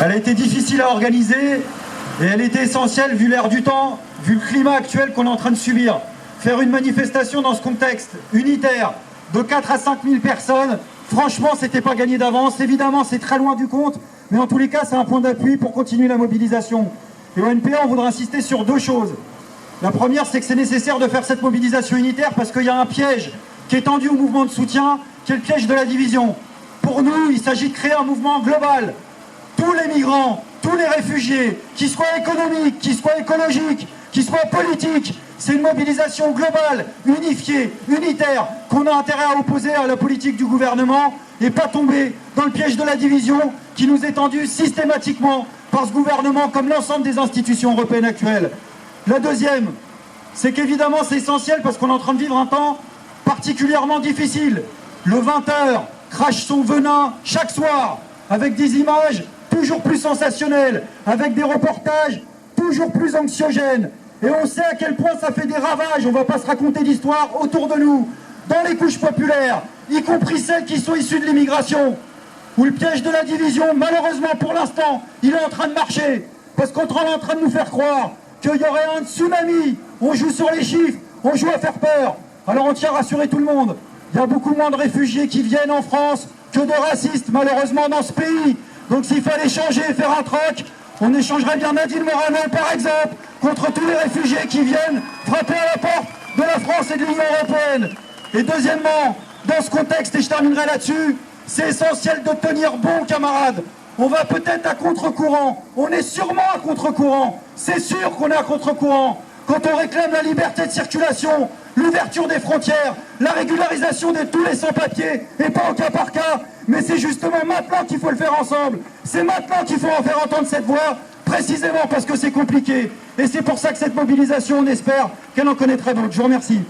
Elle a été difficile à organiser et elle était essentielle vu l'air du temps, vu le climat actuel qu'on est en train de subir. Faire une manifestation dans ce contexte unitaire de 4 à 5 000 personnes, franchement, c'était pas gagné d'avance. Évidemment, c'est très loin du compte, mais en tous les cas, c'est un point d'appui pour continuer la mobilisation. Et au NPA, on voudra insister sur deux choses. La première, c'est que c'est nécessaire de faire cette mobilisation unitaire parce qu'il y a un piège qui est tendu au mouvement de soutien, qui est le piège de la division. Pour nous, il s'agit de créer un mouvement global. Tous les migrants, tous les réfugiés, qu'ils soient économiques, qu'ils soient écologiques, qu'ils soient politiques, c'est une mobilisation globale, unifiée, unitaire, qu'on a intérêt à opposer à la politique du gouvernement et pas tomber dans le piège de la division qui nous est tendu systématiquement par ce gouvernement comme l'ensemble des institutions européennes actuelles. La deuxième, c'est qu'évidemment c'est essentiel parce qu'on est en train de vivre un temps particulièrement difficile. Le 20h crache son venin chaque soir avec des images toujours plus sensationnelles, avec des reportages toujours plus anxiogènes. Et on sait à quel point ça fait des ravages, on ne va pas se raconter d'histoire autour de nous, dans les couches populaires, y compris celles qui sont issues de l'immigration, où le piège de la division, malheureusement pour l'instant, il est en train de marcher, parce qu'on est en train de nous faire croire qu'il y aurait un tsunami. On joue sur les chiffres, on joue à faire peur. Alors on tient à rassurer tout le monde. Il y a beaucoup moins de réfugiés qui viennent en France que de racistes, malheureusement, dans ce pays. Donc s'il fallait changer et faire un troc, on échangerait bien Nadine Morano, par exemple, contre tous les réfugiés qui viennent frapper à la porte de la France et de l'Union européenne. Et deuxièmement, dans ce contexte, et je terminerai là-dessus, c'est essentiel de tenir bon, camarades. On va peut-être à contre-courant, on est sûrement à contre-courant, c'est sûr qu'on est à contre-courant. Quand on réclame la liberté de circulation, l'ouverture des frontières, la régularisation de tous les sans-papiers, et pas au cas par cas, mais c'est justement maintenant qu'il faut le faire ensemble. C'est maintenant qu'il faut en faire entendre cette voix, précisément parce que c'est compliqué. Et c'est pour ça que cette mobilisation, on espère qu'elle en connaîtra d'autres. Je vous remercie.